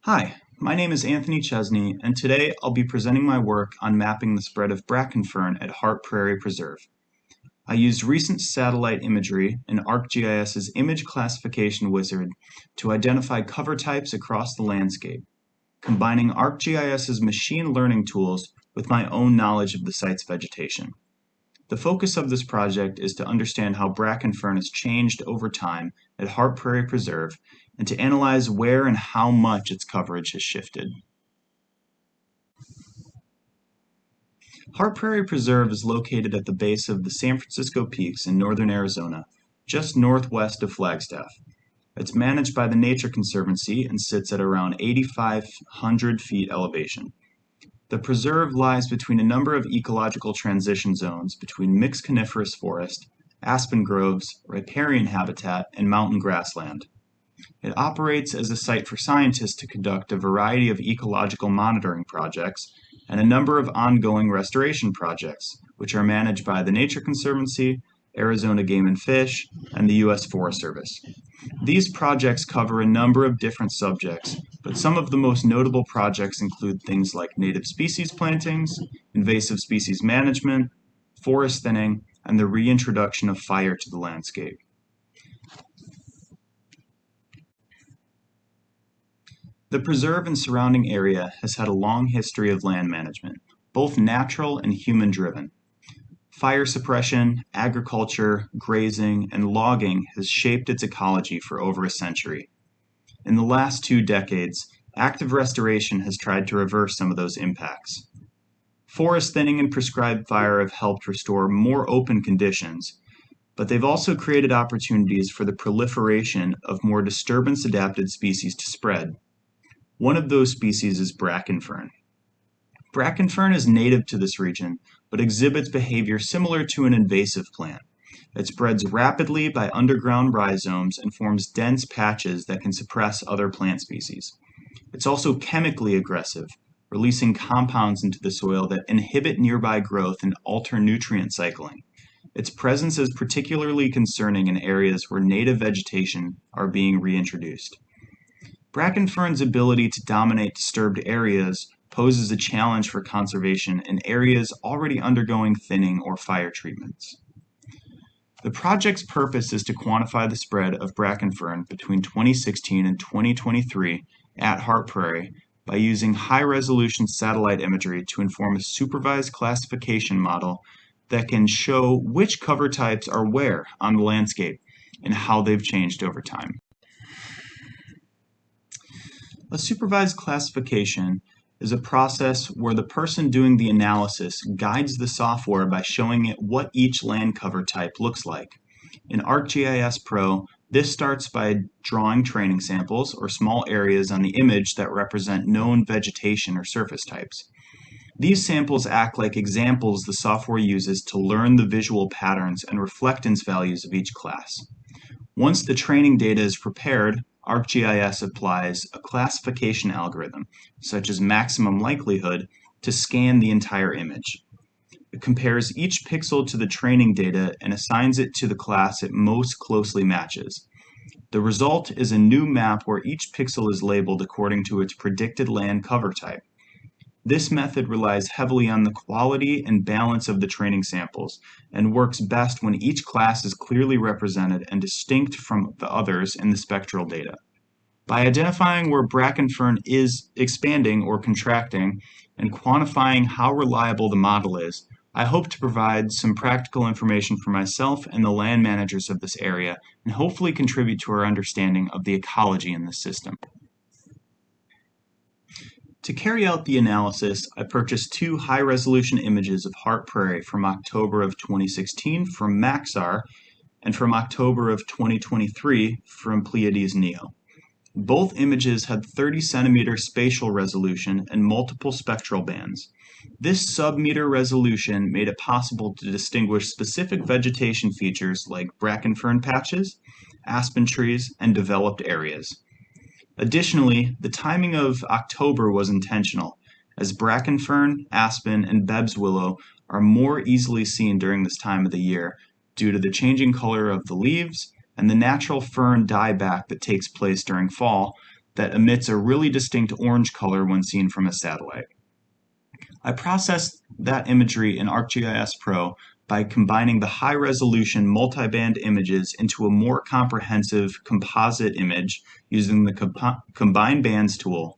Hi, my name is Anthony Chesney, and today I'll be presenting my work on mapping the spread of bracken fern at Hart Prairie Preserve. I used recent satellite imagery in ArcGIS's image classification wizard to identify cover types across the landscape, combining ArcGIS's machine learning tools with my own knowledge of the site's vegetation. The focus of this project is to understand how bracken fern has changed over time at Hart Prairie Preserve and to analyze where and how much its coverage has shifted. Hart Prairie Preserve is located at the base of the San Francisco Peaks in northern Arizona, just northwest of Flagstaff. It's managed by the Nature Conservancy and sits at around 8,500 feet elevation. The preserve lies between a number of ecological transition zones between mixed coniferous forest, aspen groves, riparian habitat, and mountain grassland. It operates as a site for scientists to conduct a variety of ecological monitoring projects and a number of ongoing restoration projects, which are managed by the Nature Conservancy, Arizona Game and Fish, and the U.S. Forest Service. These projects cover a number of different subjects, but some of the most notable projects include things like native species plantings, invasive species management, forest thinning, and the reintroduction of fire to the landscape. The preserve and surrounding area has had a long history of land management, both natural and human-driven. Fire suppression, agriculture, grazing, and logging has shaped its ecology for over a century. In the last 2 decades, active restoration has tried to reverse some of those impacts. Forest thinning and prescribed fire have helped restore more open conditions, but they've also created opportunities for the proliferation of more disturbance-adapted species to spread. One of those species is bracken fern. Bracken fern is native to this region, but exhibits behavior similar to an invasive plant. It spreads rapidly by underground rhizomes and forms dense patches that can suppress other plant species. It's also chemically aggressive, releasing compounds into the soil that inhibit nearby growth and alter nutrient cycling. Its presence is particularly concerning in areas where native vegetation are being reintroduced. Bracken fern's ability to dominate disturbed areas poses a challenge for conservation in areas already undergoing thinning or fire treatments. The project's purpose is to quantify the spread of bracken fern between 2016 and 2023 at Hart Prairie by using high-resolution satellite imagery to inform a supervised classification model that can show which cover types are where on the landscape and how they've changed over time. A supervised classification is a process where the person doing the analysis guides the software by showing it what each land cover type looks like. In ArcGIS Pro, this starts by drawing training samples or small areas on the image that represent known vegetation or surface types. These samples act like examples the software uses to learn the visual patterns and reflectance values of each class. Once the training data is prepared, ArcGIS applies a classification algorithm, such as maximum likelihood, to scan the entire image. It compares each pixel to the training data and assigns it to the class it most closely matches. The result is a new map where each pixel is labeled according to its predicted land cover type. This method relies heavily on the quality and balance of the training samples and works best when each class is clearly represented and distinct from the others in the spectral data. By identifying where bracken fern is expanding or contracting and quantifying how reliable the model is, I hope to provide some practical information for myself and the land managers of this area and hopefully contribute to our understanding of the ecology in this system. To carry out the analysis, I purchased 2 high-resolution images of Hart Prairie from October of 2016 from Maxar and from October of 2023 from Pleiades Neo. Both images had 30-centimeter spatial resolution and multiple spectral bands. This sub-meter resolution made it possible to distinguish specific vegetation features like bracken fern patches, aspen trees, and developed areas. Additionally, the timing of October was intentional, as bracken fern, aspen, and Bebb's willow are more easily seen during this time of the year due to the changing color of the leaves and the natural fern dieback that takes place during fall, that emits a really distinct orange color when seen from a satellite. I processed that imagery in ArcGIS Pro by combining the high-resolution multiband images into a more comprehensive composite image using the Combine Bands tool.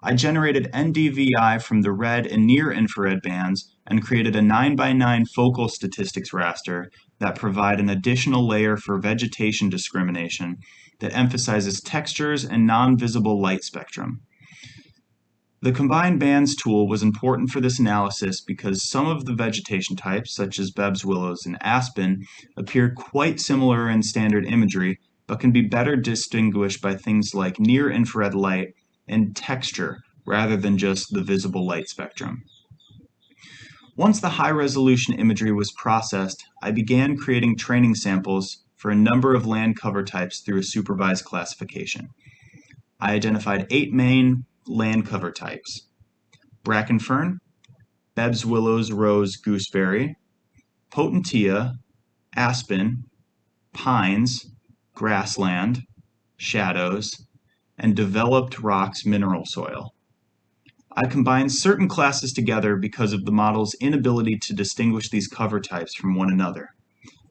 I generated NDVI from the red and near-infrared bands and created a 9x9 focal statistics raster that provide an additional layer for vegetation discrimination that emphasizes textures and non-visible light spectrum. The Combined Bands tool was important for this analysis because some of the vegetation types, such as Bebb's willows and aspen, appear quite similar in standard imagery, but can be better distinguished by things like near-infrared light and texture rather than just the visible light spectrum. Once the high-resolution imagery was processed, I began creating training samples for a number of land cover types through a supervised classification. I identified 8 main land cover types: Bracken fern, Bebb's willows, rose, gooseberry, potentilla, aspen, pines, grassland, shadows, and developed rocks mineral soil. I combined certain classes together because of the model's inability to distinguish these cover types from one another.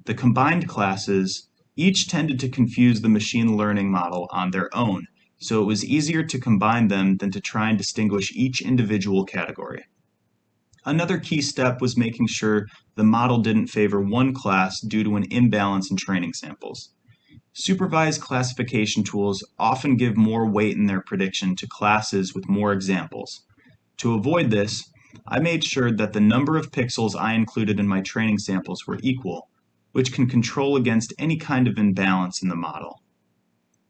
The combined classes each tended to confuse the machine learning model on their own, so it was easier to combine them than to try and distinguish each individual category. Another key step was making sure the model didn't favor one class due to an imbalance in training samples. Supervised classification tools often give more weight in their prediction to classes with more examples. To avoid this, I made sure that the number of pixels I included in my training samples were equal, which can control against any kind of imbalance in the model.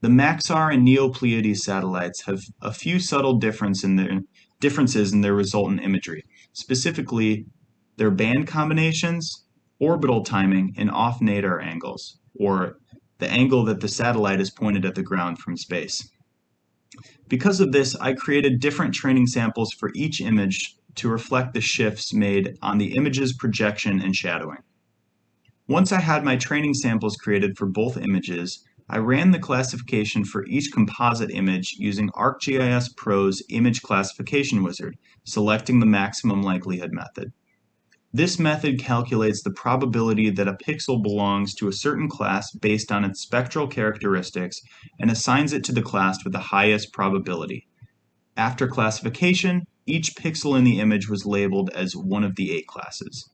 The Maxar and Neo-Pleiades satellites have a few subtle differences in their resultant imagery, specifically their band combinations, orbital timing, and off-nadir angles, or the angle that the satellite is pointed at the ground from space. Because of this, I created different training samples for each image to reflect the shifts made on the image's projection and shadowing. Once I had my training samples created for both images, I ran the classification for each composite image using ArcGIS Pro's image classification wizard, selecting the maximum likelihood method. This method calculates the probability that a pixel belongs to a certain class based on its spectral characteristics and assigns it to the class with the highest probability. After classification, each pixel in the image was labeled as one of the 8 classes.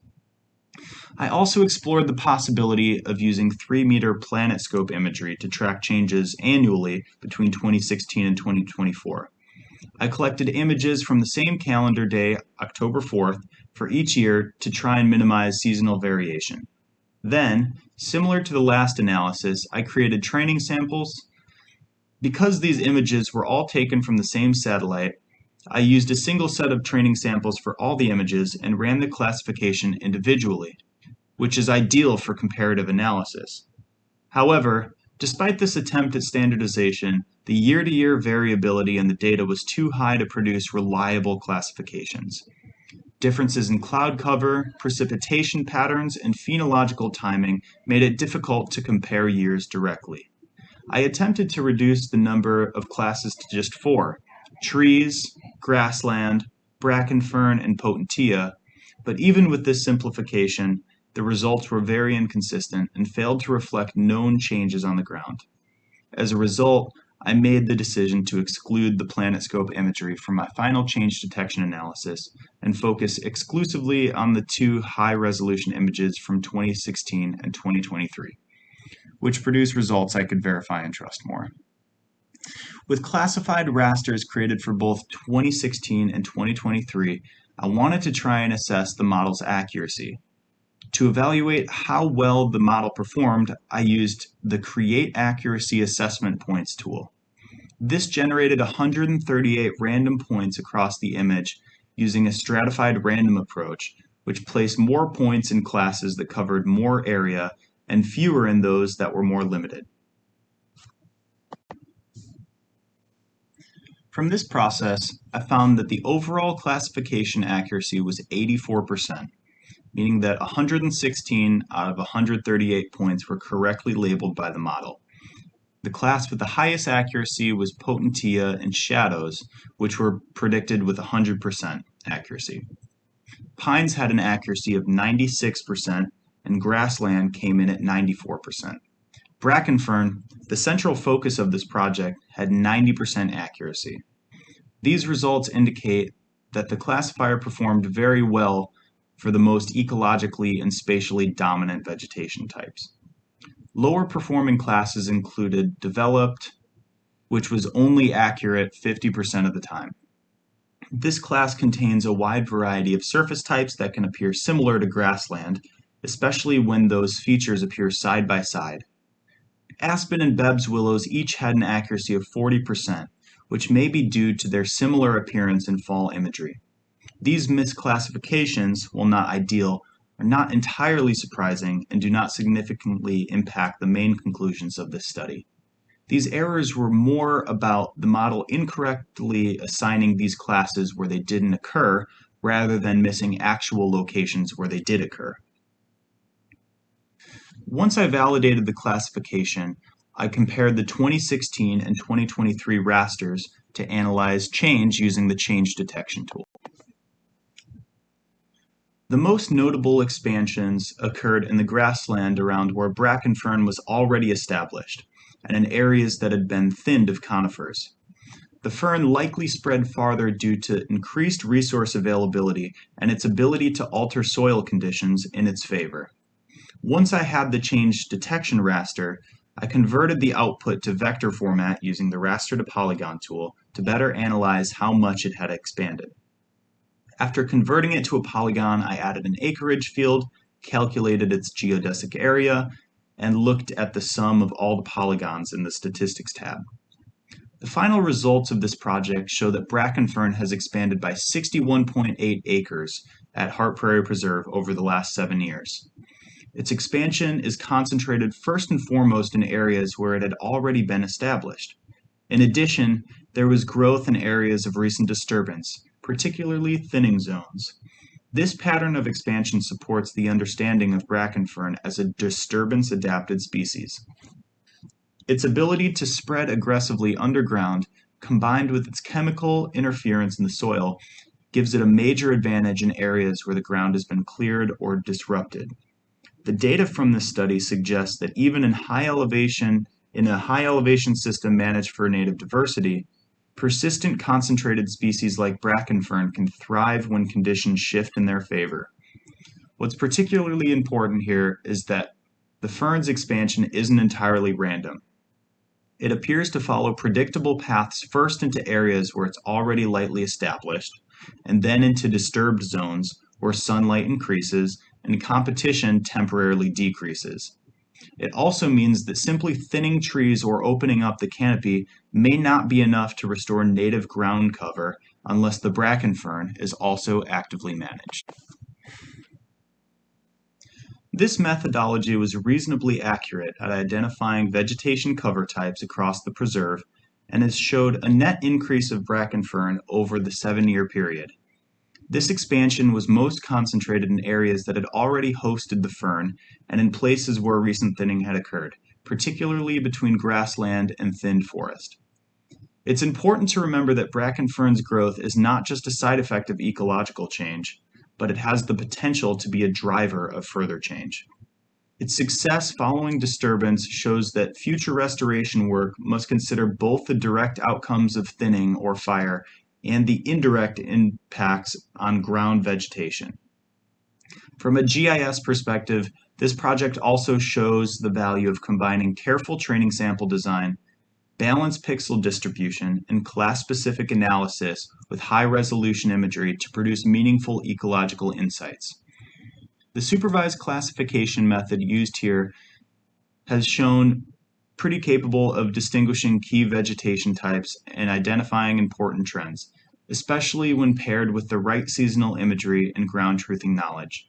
I also explored the possibility of using 3-meter PlanetScope imagery to track changes annually between 2016 and 2024. I collected images from the same calendar day, October 4th, for each year to try and minimize seasonal variation. Then, similar to the last analysis, I created training samples. Because these images were all taken from the same satellite, I used a single set of training samples for all the images and ran the classification individually, which is ideal for comparative analysis. However, despite this attempt at standardization, the year-to-year variability in the data was too high to produce reliable classifications. Differences in cloud cover, precipitation patterns, and phenological timing made it difficult to compare years directly. I attempted to reduce the number of classes to just 4: trees, grassland, bracken fern, and potentilla, but even with this simplification, the results were very inconsistent and failed to reflect known changes on the ground. As a result, I made the decision to exclude the PlanetScope imagery from my final change detection analysis and focus exclusively on the 2 high-resolution images from 2016 and 2023, which produced results I could verify and trust more. With classified rasters created for both 2016 and 2023, I wanted to try and assess the model's accuracy. To evaluate how well the model performed, I used the Create Accuracy Assessment Points tool. This generated 138 random points across the image using a stratified random approach, which placed more points in classes that covered more area and fewer in those that were more limited. From this process, I found that the overall classification accuracy was 84%. Meaning that 116 out of 138 points were correctly labeled by the model. The class with the highest accuracy was Potentia and Shadows, which were predicted with 100% accuracy. Pines had an accuracy of 96%, and Grassland came in at 94%. Bracken Fern, the central focus of this project, had 90% accuracy. These results indicate that the classifier performed very well for the most ecologically and spatially dominant vegetation types. Lower performing classes included Developed, which was only accurate 50% of the time. This class contains a wide variety of surface types that can appear similar to grassland, especially when those features appear side by side. Aspen and Bebb's willows each had an accuracy of 40%, which may be due to their similar appearance in fall imagery. These misclassifications, while not ideal, are not entirely surprising and do not significantly impact the main conclusions of this study. These errors were more about the model incorrectly assigning these classes where they didn't occur, rather than missing actual locations where they did occur. Once I validated the classification, I compared the 2016 and 2023 rasters to analyze change using the change detection tool. The most notable expansions occurred in the grassland around where Bracken Fern was already established, and in areas that had been thinned of conifers. The fern likely spread farther due to increased resource availability and its ability to alter soil conditions in its favor. Once I had the change detection raster, I converted the output to vector format using the raster to polygon tool to better analyze how much it had expanded. After converting it to a polygon, I added an acreage field, calculated its geodesic area, and looked at the sum of all the polygons in the Statistics tab. The final results of this project show that Bracken Fern has expanded by 61.8 acres at Hart Prairie Preserve over the last 7 years. Its expansion is concentrated first and foremost in areas where it had already been established. In addition, there was growth in areas of recent disturbance, particularly thinning zones. This pattern of expansion supports the understanding of Bracken Fern as a disturbance-adapted species. Its ability to spread aggressively underground, combined with its chemical interference in the soil, gives it a major advantage in areas where the ground has been cleared or disrupted. The data from this study suggests that even in a high elevation system managed for native diversity, persistent concentrated species like Bracken Fern can thrive when conditions shift in their favor. What's particularly important here is that the fern's expansion isn't entirely random. It appears to follow predictable paths first into areas where it's already lightly established, and then into disturbed zones where sunlight increases and competition temporarily decreases. It also means that simply thinning trees or opening up the canopy may not be enough to restore native ground cover unless the Bracken Fern is also actively managed. This methodology was reasonably accurate at identifying vegetation cover types across the preserve and has showed a net increase of Bracken Fern over the 7-year period. This expansion was most concentrated in areas that had already hosted the fern and in places where recent thinning had occurred, particularly between grassland and thinned forest. It's important to remember that Bracken Fern's growth is not just a side effect of ecological change, but it has the potential to be a driver of further change. Its success following disturbance shows that future restoration work must consider both the direct outcomes of thinning or fire and the indirect impacts on ground vegetation. From a GIS perspective, this project also shows the value of combining careful training sample design, balanced pixel distribution, and class-specific analysis with high-resolution imagery to produce meaningful ecological insights. The supervised classification method used here has shown pretty capable of distinguishing key vegetation types and identifying important trends, especially when paired with the right seasonal imagery and ground truthing knowledge.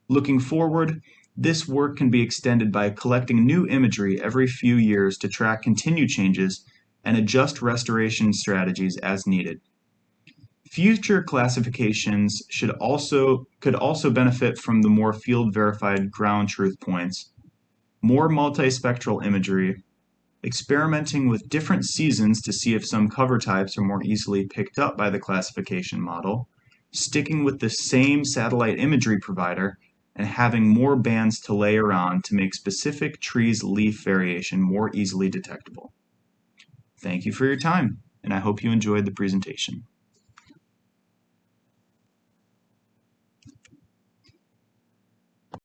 Looking forward, this work can be extended by collecting new imagery every few years to track continued changes and adjust restoration strategies as needed. Future classifications could also benefit from the more field-verified ground truth points, more multispectral imagery, experimenting with different seasons to see if some cover types are more easily picked up by the classification model, sticking with the same satellite imagery provider, and having more bands to layer on to make specific trees' leaf variation more easily detectable. Thank you for your time, and I hope you enjoyed the presentation.